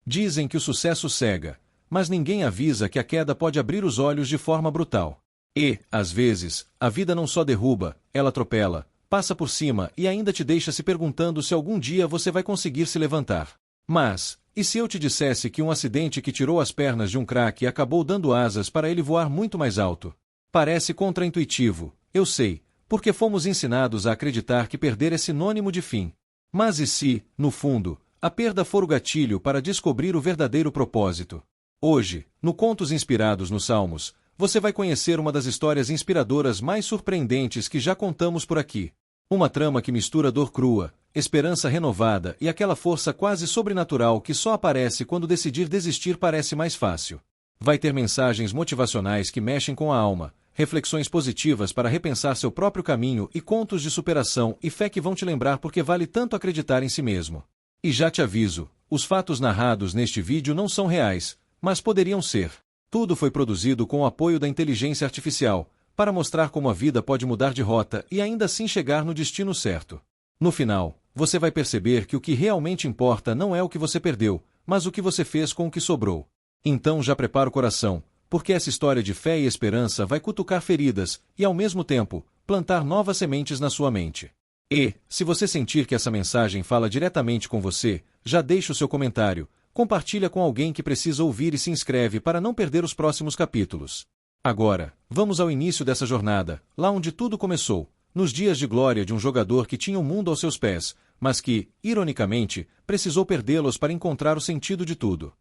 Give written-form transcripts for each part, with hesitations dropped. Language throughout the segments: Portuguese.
Dizem que o sucesso cega, mas ninguém avisa que a queda pode abrir os olhos de forma brutal. E, às vezes, a vida não só derruba, ela atropela, passa por cima e ainda te deixa se perguntando se algum dia você vai conseguir se levantar. Mas, e se eu te dissesse que um acidente que tirou as pernas de um craque acabou dando asas para ele voar muito mais alto? Parece contraintuitivo, eu sei, porque fomos ensinados a acreditar que perder é sinônimo de fim. Mas e se, no fundo, a perda for o gatilho para descobrir o verdadeiro propósito? Hoje, no Contos Inspirados nos Salmos, você vai conhecer uma das histórias inspiradoras mais surpreendentes que já contamos por aqui. Uma trama que mistura dor crua, esperança renovada e aquela força quase sobrenatural que só aparece quando decidir desistir parece mais fácil. Vai ter mensagens motivacionais que mexem com a alma, reflexões positivas para repensar seu próprio caminho e contos de superação e fé que vão te lembrar porque vale tanto acreditar em si mesmo. E já te aviso, os fatos narrados neste vídeo não são reais, mas poderiam ser. Tudo foi produzido com o apoio da inteligência artificial, para mostrar como a vida pode mudar de rota e ainda assim chegar no destino certo. No final, você vai perceber que o que realmente importa não é o que você perdeu, mas o que você fez com o que sobrou. Então já prepara o coração, porque essa história de fé e esperança vai cutucar feridas e, ao mesmo tempo, plantar novas sementes na sua mente. E, se você sentir que essa mensagem fala diretamente com você, já deixa o seu comentário, compartilha com alguém que precisa ouvir e se inscreve para não perder os próximos capítulos. Agora, vamos ao início dessa jornada, lá onde tudo começou, nos dias de glória de um jogador que tinha o mundo aos seus pés, mas que, ironicamente, precisou perdê-los para encontrar o sentido de tudo.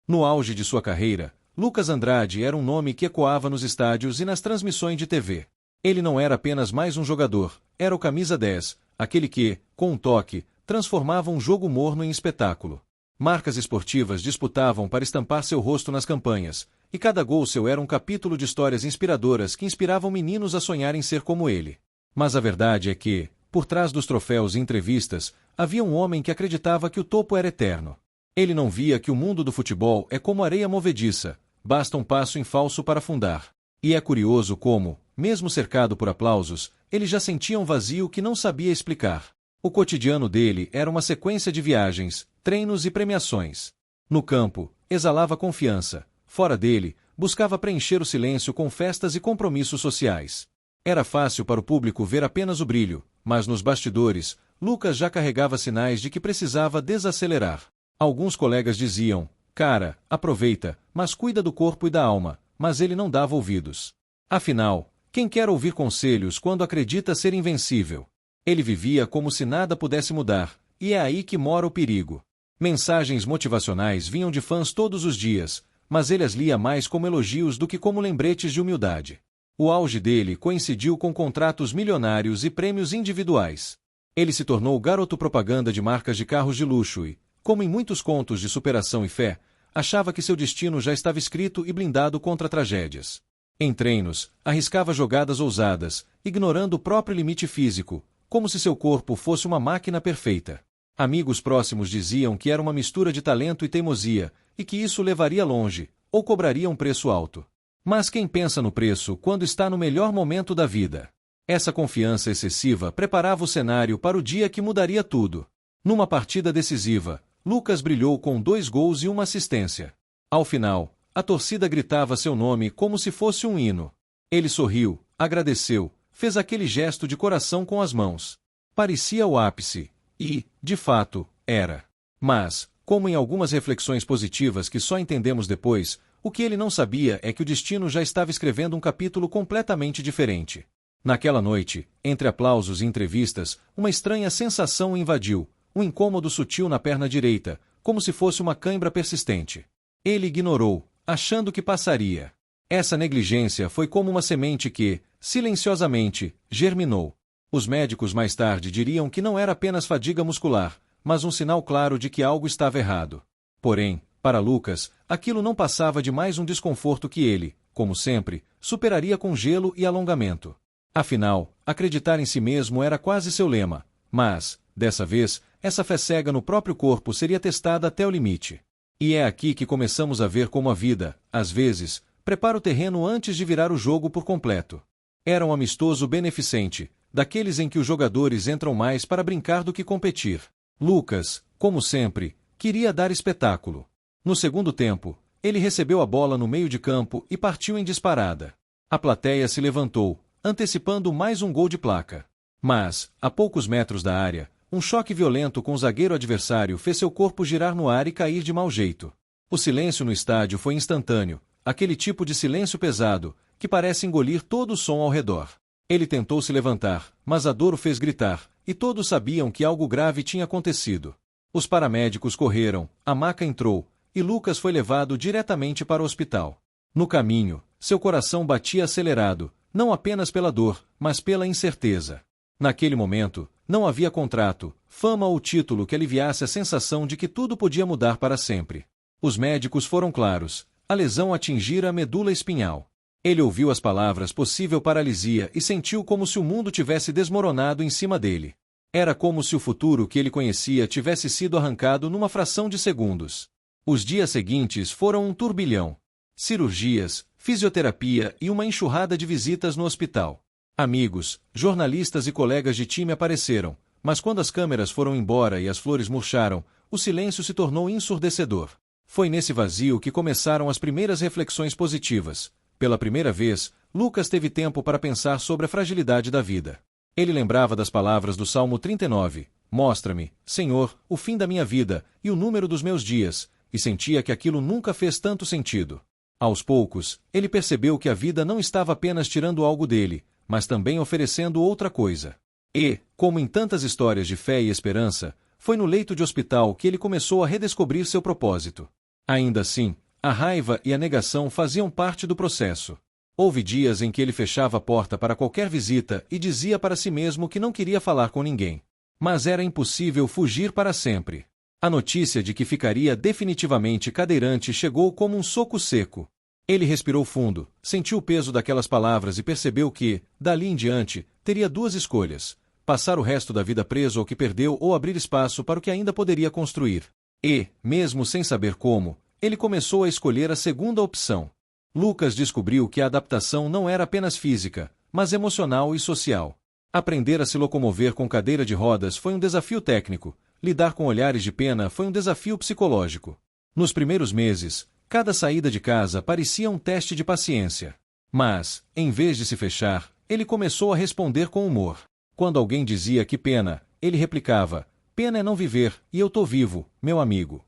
No auge de sua carreira, Lucas Andrade era um nome que ecoava nos estádios e nas transmissões de TV. Ele não era apenas mais um jogador, era o camisa 10, aquele que, com um toque, transformava um jogo morno em espetáculo. Marcas esportivas disputavam para estampar seu rosto nas campanhas, e cada gol seu era um capítulo de histórias inspiradoras que inspiravam meninos a sonhar em ser como ele. Mas a verdade é que, por trás dos troféus e entrevistas, havia um homem que acreditava que o topo era eterno. Ele não via que o mundo do futebol é como areia movediça, basta um passo em falso para afundar. E é curioso como, mesmo cercado por aplausos, ele já sentia um vazio que não sabia explicar. O cotidiano dele era uma sequência de viagens, treinos e premiações. No campo, exalava confiança. Fora dele, buscava preencher o silêncio com festas e compromissos sociais. Era fácil para o público ver apenas o brilho, mas nos bastidores, Lucas já carregava sinais de que precisava desacelerar. Alguns colegas diziam, cara, aproveita, mas cuida do corpo e da alma, mas ele não dava ouvidos. Afinal, quem quer ouvir conselhos quando acredita ser invencível? Ele vivia como se nada pudesse mudar, e é aí que mora o perigo. Mensagens motivacionais vinham de fãs todos os dias, mas ele as lia mais como elogios do que como lembretes de humildade. O auge dele coincidiu com contratos milionários e prêmios individuais. Ele se tornou garoto propaganda de marcas de carros de luxo e, como em muitos contos de superação e fé, achava que seu destino já estava escrito e blindado contra tragédias. Em treinos, arriscava jogadas ousadas, ignorando o próprio limite físico, como se seu corpo fosse uma máquina perfeita. Amigos próximos diziam que era uma mistura de talento e teimosia, e que isso levaria longe, ou cobraria um preço alto. Mas quem pensa no preço quando está no melhor momento da vida? Essa confiança excessiva preparava o cenário para o dia que mudaria tudo. Numa partida decisiva, Lucas brilhou com 2 gols e uma assistência. Ao final, a torcida gritava seu nome como se fosse um hino. Ele sorriu, agradeceu, fez aquele gesto de coração com as mãos. Parecia o ápice. E, de fato, era. Mas, como em algumas reflexões positivas que só entendemos depois, o que ele não sabia é que o destino já estava escrevendo um capítulo completamente diferente. Naquela noite, entre aplausos e entrevistas, uma estranha sensação o invadiu, um incômodo sutil na perna direita, como se fosse uma cãibra persistente. Ele ignorou, achando que passaria. Essa negligência foi como uma semente que, silenciosamente, germinou. Os médicos mais tarde diriam que não era apenas fadiga muscular, mas um sinal claro de que algo estava errado. Porém, para Lucas, aquilo não passava de mais um desconforto que ele, como sempre, superaria com gelo e alongamento. Afinal, acreditar em si mesmo era quase seu lema, mas, dessa vez, essa fé cega no próprio corpo seria testada até o limite. E é aqui que começamos a ver como a vida, às vezes, prepara o terreno antes de virar o jogo por completo. Era um amistoso beneficente, daqueles em que os jogadores entram mais para brincar do que competir. Lucas, como sempre, queria dar espetáculo. No segundo tempo, ele recebeu a bola no meio de campo e partiu em disparada. A plateia se levantou, antecipando mais um gol de placa. Mas, a poucos metros da área, um choque violento com o zagueiro adversário fez seu corpo girar no ar e cair de mau jeito. O silêncio no estádio foi instantâneo, aquele tipo de silêncio pesado, que parece engolir todo o som ao redor. Ele tentou se levantar, mas a dor o fez gritar, e todos sabiam que algo grave tinha acontecido. Os paramédicos correram, a maca entrou, e Lucas foi levado diretamente para o hospital. No caminho, seu coração batia acelerado, não apenas pela dor, mas pela incerteza. Naquele momento, não havia contrato, fama ou título que aliviasse a sensação de que tudo podia mudar para sempre. Os médicos foram claros, a lesão atingira a medula espinhal. Ele ouviu as palavras possível paralisia e sentiu como se o mundo tivesse desmoronado em cima dele. Era como se o futuro que ele conhecia tivesse sido arrancado numa fração de segundos. Os dias seguintes foram um turbilhão. Cirurgias, fisioterapia e uma enxurrada de visitas no hospital. Amigos, jornalistas e colegas de time apareceram, mas quando as câmeras foram embora e as flores murcharam, o silêncio se tornou ensurdecedor. Foi nesse vazio que começaram as primeiras reflexões positivas. Pela primeira vez, Lucas teve tempo para pensar sobre a fragilidade da vida. Ele lembrava das palavras do Salmo 39, "Mostra-me, Senhor, o fim da minha vida e o número dos meus dias", e sentia que aquilo nunca fez tanto sentido. Aos poucos, ele percebeu que a vida não estava apenas tirando algo dele, mas também oferecendo outra coisa. E, como em tantas histórias de fé e esperança, foi no leito de hospital que ele começou a redescobrir seu propósito. Ainda assim, a raiva e a negação faziam parte do processo. Houve dias em que ele fechava a porta para qualquer visita e dizia para si mesmo que não queria falar com ninguém. Mas era impossível fugir para sempre. A notícia de que ficaria definitivamente cadeirante chegou como um soco seco. Ele respirou fundo, sentiu o peso daquelas palavras e percebeu que, dali em diante, teria duas escolhas: passar o resto da vida preso ao que perdeu ou abrir espaço para o que ainda poderia construir. E, mesmo sem saber como, ele começou a escolher a segunda opção. Lucas descobriu que a adaptação não era apenas física, mas emocional e social. Aprender a se locomover com cadeira de rodas foi um desafio técnico, lidar com olhares de pena foi um desafio psicológico. Nos primeiros meses, cada saída de casa parecia um teste de paciência. Mas, em vez de se fechar, ele começou a responder com humor. Quando alguém dizia que pena, ele replicava: "Pena é não viver, e eu tô vivo, meu amigo."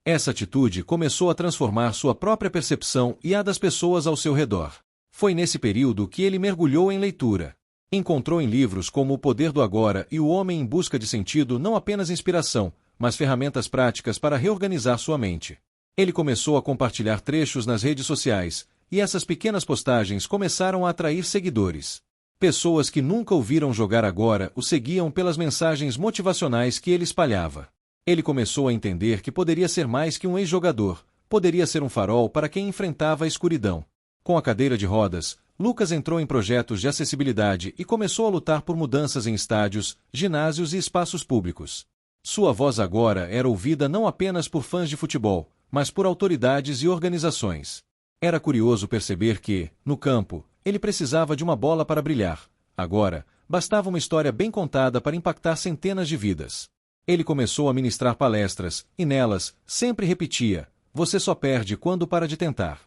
Essa atitude começou a transformar sua própria percepção e a das pessoas ao seu redor. Foi nesse período que ele mergulhou em leitura. Encontrou em livros como O Poder do Agora e O Homem em Busca de Sentido não apenas inspiração, mas ferramentas práticas para reorganizar sua mente. Ele começou a compartilhar trechos nas redes sociais, e essas pequenas postagens começaram a atrair seguidores. Pessoas que nunca o viram jogar agora o seguiam pelas mensagens motivacionais que ele espalhava. Ele começou a entender que poderia ser mais que um ex-jogador, poderia ser um farol para quem enfrentava a escuridão. Com a cadeira de rodas, Lucas entrou em projetos de acessibilidade e começou a lutar por mudanças em estádios, ginásios e espaços públicos. Sua voz agora era ouvida não apenas por fãs de futebol, mas por autoridades e organizações. Era curioso perceber que, no campo, ele precisava de uma bola para brilhar. Agora, bastava uma história bem contada para impactar centenas de vidas. Ele começou a ministrar palestras, e nelas, sempre repetia: "Você só perde quando para de tentar."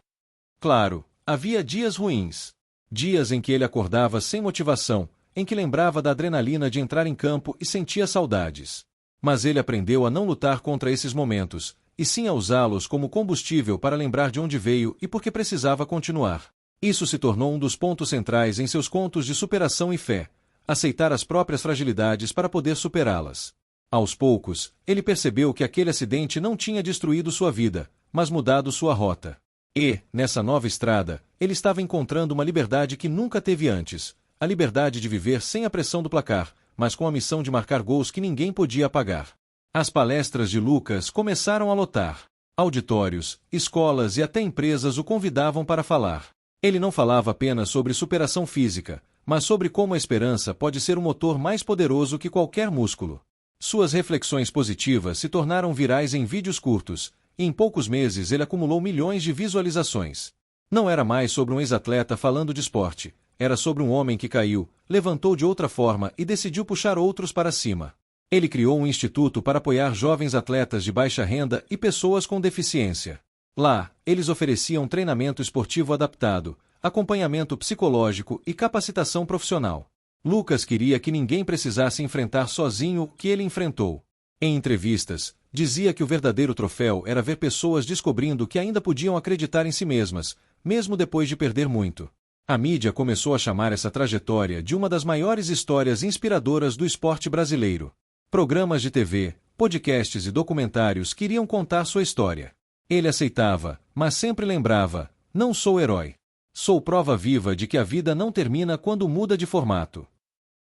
Claro, havia dias ruins. Dias em que ele acordava sem motivação, em que lembrava da adrenalina de entrar em campo e sentia saudades. Mas ele aprendeu a não lutar contra esses momentos, e sim a usá-los como combustível para lembrar de onde veio e por que precisava continuar. Isso se tornou um dos pontos centrais em seus contos de superação e fé: aceitar as próprias fragilidades para poder superá-las. Aos poucos, ele percebeu que aquele acidente não tinha destruído sua vida, mas mudado sua rota. E, nessa nova estrada, ele estava encontrando uma liberdade que nunca teve antes: a liberdade de viver sem a pressão do placar, mas com a missão de marcar gols que ninguém podia apagar. As palestras de Lucas começaram a lotar. Auditórios, escolas e até empresas o convidavam para falar. Ele não falava apenas sobre superação física, mas sobre como a esperança pode ser um motor mais poderoso que qualquer músculo. Suas reflexões positivas se tornaram virais em vídeos curtos, e em poucos meses ele acumulou milhões de visualizações. Não era mais sobre um ex-atleta falando de esporte, era sobre um homem que caiu, levantou de outra forma e decidiu puxar outros para cima. Ele criou um instituto para apoiar jovens atletas de baixa renda e pessoas com deficiência. Lá, eles ofereciam treinamento esportivo adaptado, acompanhamento psicológico e capacitação profissional. Lucas queria que ninguém precisasse enfrentar sozinho o que ele enfrentou. Em entrevistas, dizia que o verdadeiro troféu era ver pessoas descobrindo que ainda podiam acreditar em si mesmas, mesmo depois de perder muito. A mídia começou a chamar essa trajetória de uma das maiores histórias inspiradoras do esporte brasileiro. Programas de TV, podcasts e documentários queriam contar sua história. Ele aceitava, mas sempre lembrava: não sou herói. Sou prova viva de que a vida não termina quando muda de formato.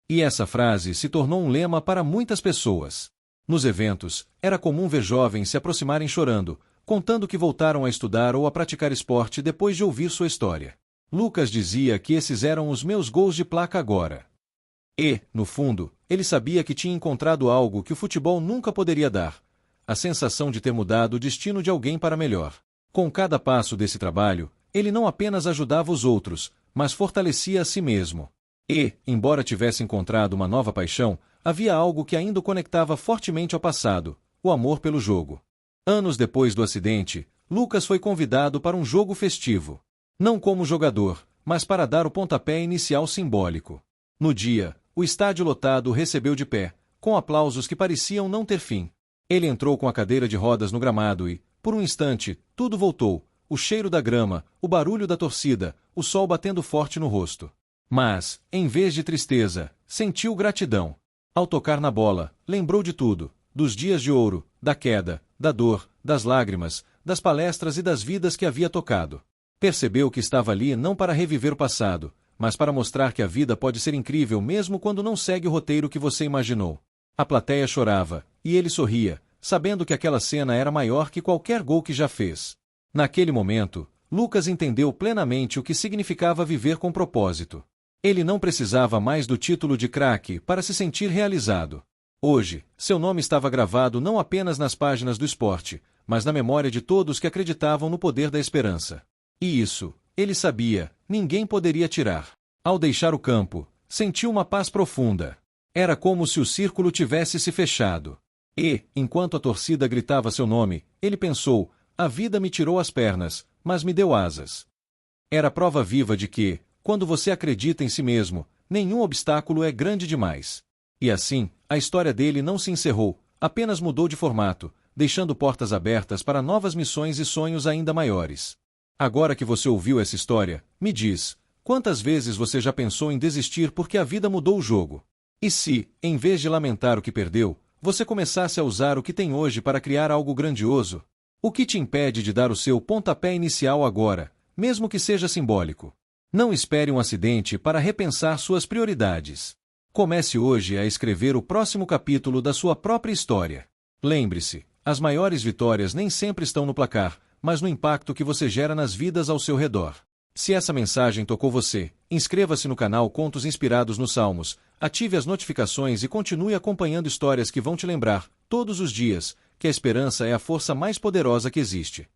E essa frase se tornou um lema para muitas pessoas. Nos eventos, era comum ver jovens se aproximarem chorando, contando que voltaram a estudar ou a praticar esporte depois de ouvir sua história. Lucas dizia que esses eram os meus gols de placa agora. E, no fundo, ele sabia que tinha encontrado algo que o futebol nunca poderia dar: a sensação de ter mudado o destino de alguém para melhor. Com cada passo desse trabalho, ele não apenas ajudava os outros, mas fortalecia a si mesmo. E, embora tivesse encontrado uma nova paixão, havia algo que ainda o conectava fortemente ao passado: o amor pelo jogo. Anos depois do acidente, Lucas foi convidado para um jogo festivo. Não como jogador, mas para dar o pontapé inicial simbólico. No dia, o estádio lotado o recebeu de pé, com aplausos que pareciam não ter fim. Ele entrou com a cadeira de rodas no gramado e, por um instante, tudo voltou: o cheiro da grama, o barulho da torcida, o sol batendo forte no rosto. Mas, em vez de tristeza, sentiu gratidão. Ao tocar na bola, lembrou de tudo: dos dias de ouro, da queda, da dor, das lágrimas, das palestras e das vidas que havia tocado. Percebeu que estava ali não para reviver o passado, mas para mostrar que a vida pode ser incrível mesmo quando não segue o roteiro que você imaginou. A plateia chorava, e ele sorria, sabendo que aquela cena era maior que qualquer gol que já fez. Naquele momento, Lucas entendeu plenamente o que significava viver com propósito. Ele não precisava mais do título de craque para se sentir realizado. Hoje, seu nome estava gravado não apenas nas páginas do esporte, mas na memória de todos que acreditavam no poder da esperança. E isso, ele sabia, ninguém poderia tirar. Ao deixar o campo, sentiu uma paz profunda. Era como se o círculo tivesse se fechado. E, enquanto a torcida gritava seu nome, ele pensou: a vida me tirou as pernas, mas me deu asas. Era prova viva de que, quando você acredita em si mesmo, nenhum obstáculo é grande demais. E assim, a história dele não se encerrou, apenas mudou de formato, deixando portas abertas para novas missões e sonhos ainda maiores. Agora que você ouviu essa história, me diz: quantas vezes você já pensou em desistir porque a vida mudou o jogo? E se, em vez de lamentar o que perdeu, você começasse a usar o que tem hoje para criar algo grandioso? O que te impede de dar o seu pontapé inicial agora, mesmo que seja simbólico? Não espere um acidente para repensar suas prioridades. Comece hoje a escrever o próximo capítulo da sua própria história. Lembre-se, as maiores vitórias nem sempre estão no placar, mas no impacto que você gera nas vidas ao seu redor. Se essa mensagem tocou você, inscreva-se no canal Contos Inspirados nos Salmos, ative as notificações e continue acompanhando histórias que vão te lembrar, todos os dias, que a esperança é a força mais poderosa que existe.